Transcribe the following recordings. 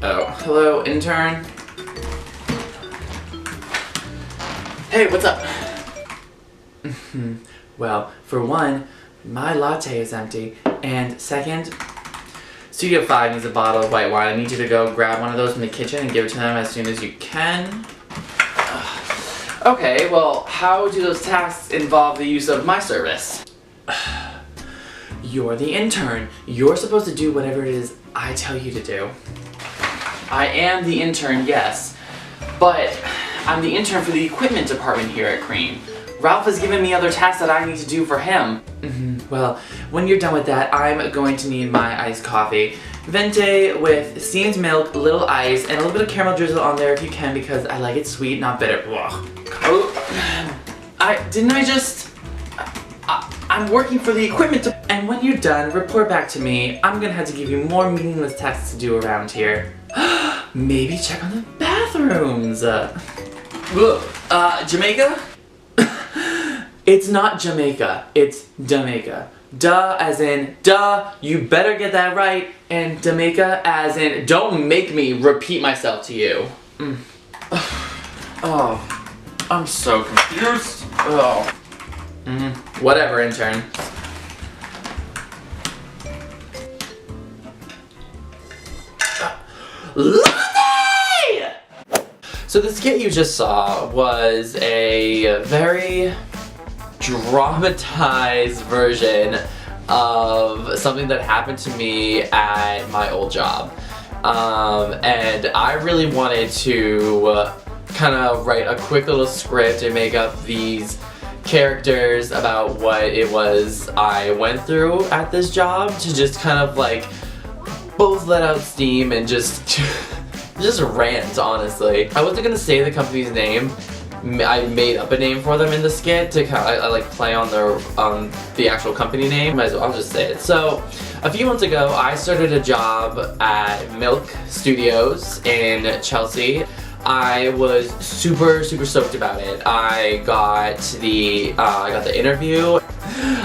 Oh, hello, intern. Hey, what's up? Well, for one, my latte is empty, and second, Studio 5 needs a bottle of white wine. I need you to go grab one of those from the kitchen and give it to them as soon as you can. Okay, well, how do those tasks involve the use of my service? You're the intern. You're supposed to do whatever it is I tell you to do. I am the intern, yes, but I'm the intern for the equipment department here at Cream. Ralph has given me other tasks that I need to do for him. Well, when you're done with that, I'm going to need my iced coffee. Venti with steamed milk, little ice, and a little bit of caramel drizzle on there if you can, because I like it sweet, not bitter. I'm working for the equipment and when you're done, report back to me. I'm gonna have to give you more meaningless tasks to do around here. Maybe check on the bathrooms. Jamaica? It's not Jamaica, it's Jamaica. Duh as in, duh, you better get that right, and Jamaica as in, don't make me repeat myself to you. Oh, I'm so confused. Oh. Whatever, intern. Latte! So the skit you just saw was a very dramatized version of something that happened to me at my old job. And I really wanted to kind of write a quick little script and make up these characters about what it was I went through at this job to just kind of like both let out steam and just rant, honestly. I wasn't gonna say the company's name. I made up a name for them in the skit to kind of, I like play on the actual company name. Might as well, I'll just say it. So, a few months ago, I started a job at Milk Studios in Chelsea. I was super stoked about it. I got the interview.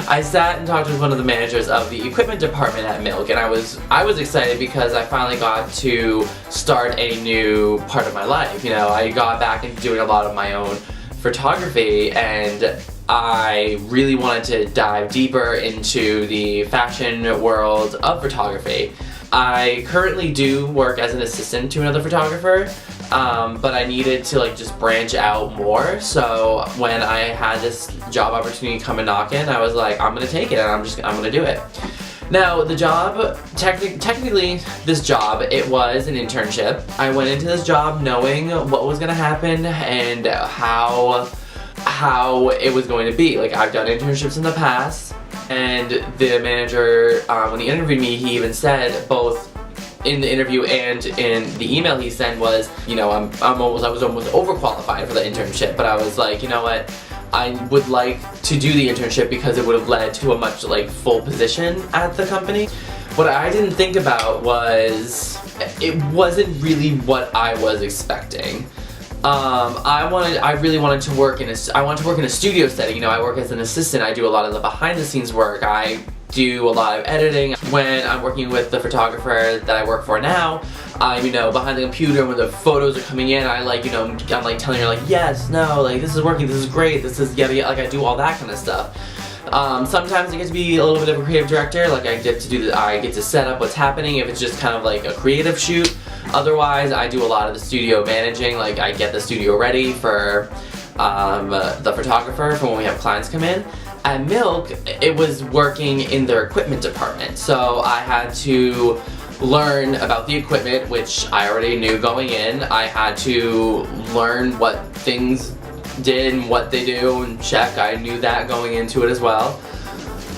I sat and talked with one of the managers of the equipment department at Milk, and I was excited because I finally got to start a new part of my life. You know, I got back into doing a lot of my own photography, and I really wanted to dive deeper into the fashion world of photography. I currently do work as an assistant to another photographer, but I needed to like just branch out more. So when I had this job opportunity come and knock in, I was like, I'm gonna take it and I'm gonna do it. Now the job, technically this job, it was an internship. I went into this job knowing what was gonna happen and how it was going to be. Like, I've done internships in the past, and the manager, when he interviewed me, he even said, both in the interview and in the email he sent, was, you know, I was almost overqualified for the internship, but I was like, you know what, I would like to do the internship because it would have led to a much like full position at the company. What I didn't think about was, it wasn't really what I was expecting. I really wanted to work in a studio setting. You know, I work as an assistant. I do a lot of the behind the scenes work. I do a lot of editing. When I'm working with the photographer that I work for now, I'm, you know, behind the computer when the photos are coming in, I like, you know, I'm like telling her like, yes, no, like this is working, this is great, this is yada yada, like I do all that kind of stuff. Sometimes I get to be a little bit of a creative director, like I get to set up what's happening if it's just kind of like a creative shoot. Otherwise, I do a lot of the studio managing, like I get the studio ready for the photographer for when we have clients come in. At Milk, it was working in their equipment department, so I had to learn about the equipment, which I already knew going in. I had to learn what things did and what they do and check. I knew that going into it as well.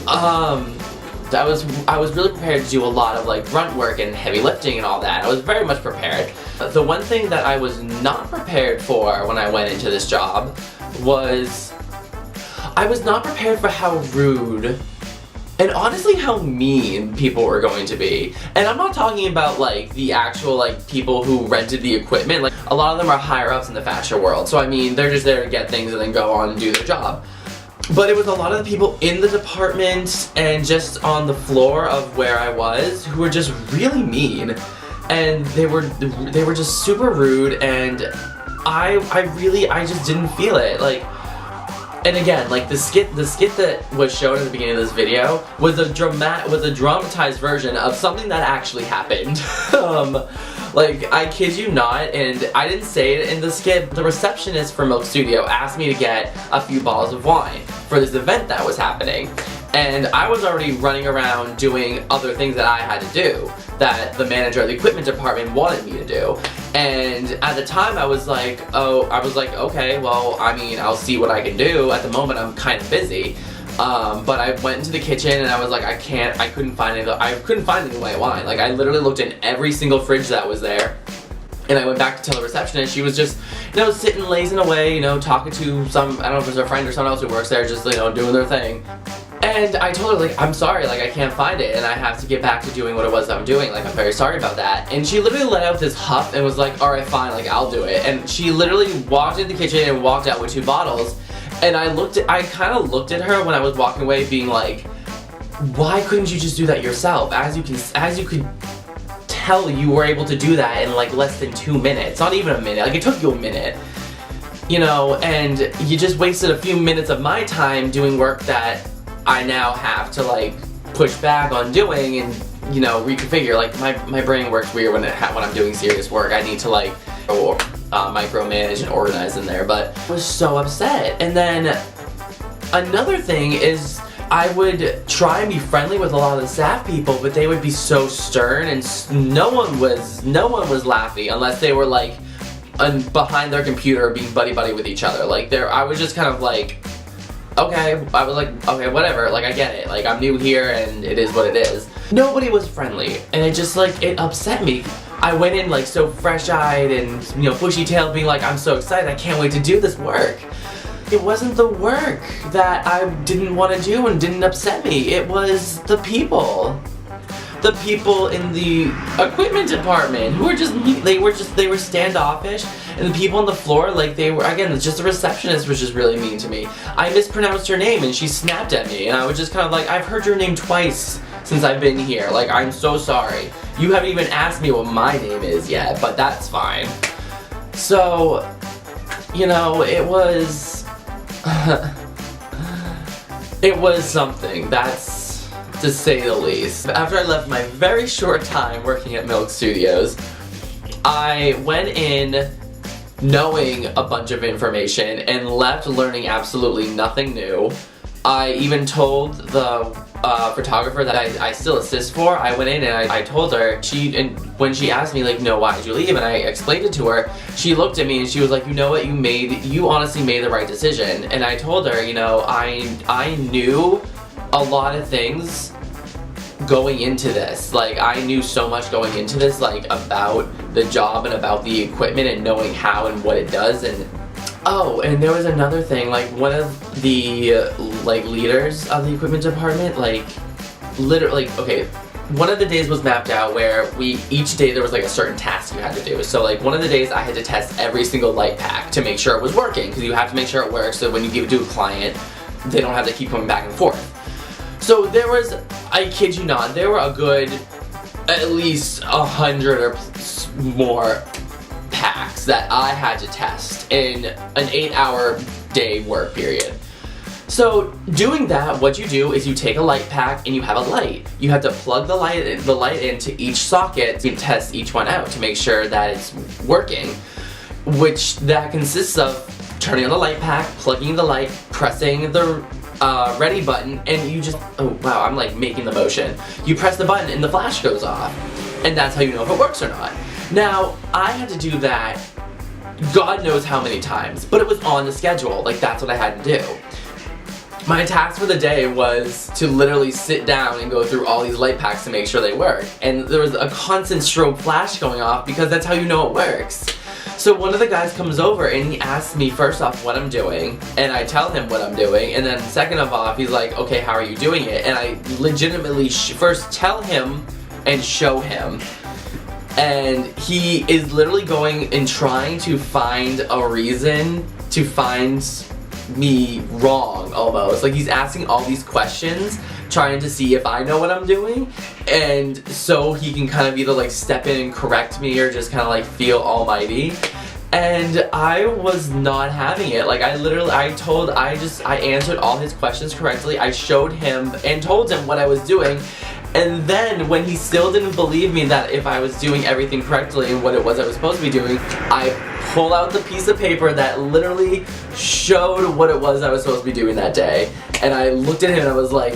I was really prepared to do a lot of like grunt work and heavy lifting and all that. I was very much prepared. The one thing that I was not prepared for when I went into this job was I was not prepared for how rude and honestly how mean people were going to be. And I'm not talking about like the actual like people who rented the equipment. Like a lot of them are higher ups in the fashion world. So I mean, they're just there to get things and then go on and do their job. But it was a lot of the people in the department and just on the floor of where I was who were just really mean. And they were just super rude, and I just didn't feel it. Like, and again, like the skit that was shown at the beginning of this video was a dramatized version of something that actually happened. Like, I kid you not, and I didn't say it in the skit, the receptionist for Milk Studio asked me to get a few bottles of wine for this event that was happening. And I was already running around doing other things that I had to do that the manager of the equipment department wanted me to do. And at the time I was like, okay, well, I mean, I'll see what I can do. At the moment I'm kind of busy. But I went into the kitchen and I was like, I couldn't find any white wine. Like, I literally looked in every single fridge that was there. And I went back to tell the receptionist. She was just, you know, sitting lazing away, you know, talking to some, I don't know if it was her friend or someone else who works there, just, you know, doing their thing. And I told her, like, I'm sorry, like, I can't find it, and I have to get back to doing what it was that I'm doing, like, I'm very sorry about that. And she literally let out this huff and was like, alright, fine, like, I'll do it. And she literally walked into the kitchen and walked out with 2 bottles. And I kind of looked at her when I was walking away being like, why couldn't you just do that yourself? As you could tell, you were able to do that in like less than 2 minutes. Not even a minute, like it took you a minute. You know, and you just wasted a few minutes of my time doing work that I now have to like push back on doing and, you know, reconfigure. Like my brain works weird when I'm doing serious work. I need to like micromanage and organize in there, but I was so upset. And then another thing is I would try and be friendly with a lot of the staff people, but they would be so stern, and no one was laughing unless they were like behind their computer being buddy-buddy with each other. Like I was just kind of like, okay, I was like, okay, whatever, like I get it, like I'm new here and it is what it is. Nobody was friendly, and it just like, it upset me. I went in like so fresh-eyed and, you know, bushy-tailed, being like, I'm so excited, I can't wait to do this work. It wasn't the work that I didn't want to do and didn't upset me. It was the people. The people in the equipment department who were just, they were standoffish, and the people on the floor, like they were, again, just the receptionist was just really mean to me. I mispronounced her name and she snapped at me, and I was just kind of like, I've heard your name twice since I've been here. Like, I'm so sorry. You haven't even asked me what my name is yet, but that's fine. So, you know, it was it was something, that's to say the least. After I left my very short time working at Milk Studios, I went in knowing a bunch of information and left learning absolutely nothing new. I even told the photographer that I still assist for, I went in and I told her, and when she asked me like, no, why did you leave, and I explained it to her, she looked at me and she was like, you know what, you honestly made the right decision. And I told her, you know, I knew a lot of things going into this. Like, I knew so much going into this, like, about the job and about the equipment and knowing how and what it does. And oh, and there was another thing, like, one of the, like, leaders of the equipment department, like, literally, okay, one of the days was mapped out where each day there was, like, a certain task you had to do. So, like, one of the days I had to test every single light pack to make sure it was working, because you have to make sure it works so when you give it to a client, they don't have to keep coming back and forth. So there was, I kid you not, there were a good, at least 100 or more packs that I had to test in an 8-hour day work period. So doing that, what you do is you take a light pack and you have a light. You have to plug the light into each socket to test each one out to make sure that it's working, which that consists of turning on the light pack, plugging the light, pressing the ready button, and you just, oh wow, I'm like making the motion. You press the button and the flash goes off, and that's how you know if it works or not. Now, I had to do that God knows how many times, but it was on the schedule, like that's what I had to do. My task for the day was to literally sit down and go through all these light packs to make sure they work. And there was a constant strobe flash going off because that's how you know it works. So one of the guys comes over and he asks me first off what I'm doing, and I tell him what I'm doing, and then second of all, he's like, okay, how are you doing it? And I legitimately first tell him and show him. And he is literally going and trying to find a reason to find me wrong, almost. Like, he's asking all these questions, trying to see if I know what I'm doing, and so he can kind of either like step in and correct me or just kind of like feel almighty. And I was not having it. Like, I answered all his questions correctly. I showed him and told him what I was doing. And then, when he still didn't believe me that if I was doing everything correctly and what it was I was supposed to be doing, I pull out the piece of paper that literally showed what it was I was supposed to be doing that day. And I looked at him and I was like,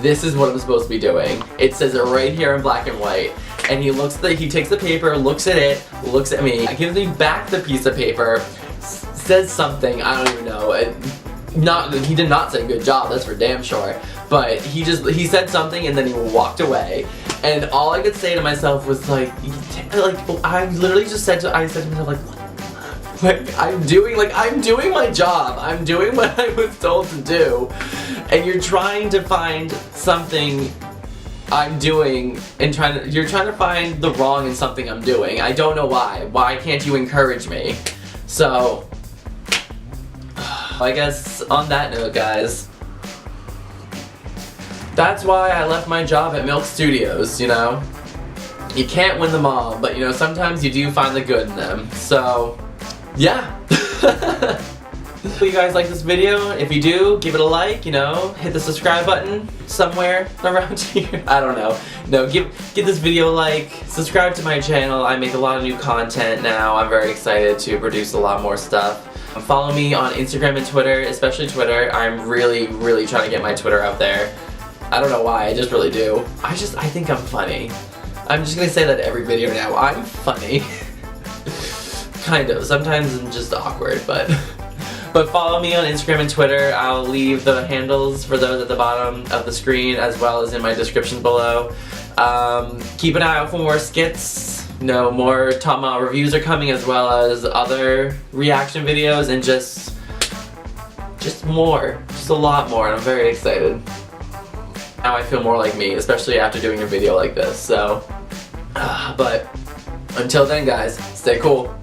this is what I'm supposed to be doing. It says it right here in black and white. And he takes the paper, looks at it, looks at me, gives me back the piece of paper, says something, I don't even know. He did not say good job, that's for damn sure. But he said something and then he walked away. And all I could say to myself was like I literally just said to myself like, what? Like, I'm doing my job. I'm doing what I was told to do. And you're trying to find something I'm doing and you're trying to find the wrong in something I'm doing. I don't know why. Why can't you encourage me? So, I guess on that note, guys, that's why I left my job at Milk Studios, you know? You can't win them all, but you know, sometimes you do find the good in them. So, yeah. Hope you guys like this video. If you do, give it a like, you know, hit the subscribe button somewhere around here. I don't know. No, give this video a like, subscribe to my channel. I make a lot of new content now. I'm very excited to produce a lot more stuff. Follow me on Instagram and Twitter, especially Twitter. I'm really, really trying to get my Twitter out there. I don't know why, I just really do. I think I'm funny. I'm just gonna say that every video now. I'm funny. Kind of. Sometimes I'm just awkward, but follow me on Instagram and Twitter. I'll leave the handles for those at the bottom of the screen as well as in my description below. Keep an eye out for more skits. You know, more Top Model reviews are coming as well as other reaction videos and just more. Just a lot more, and I'm very excited. Now I feel more like me, especially after doing a video like this, so. But until then, guys, stay cool.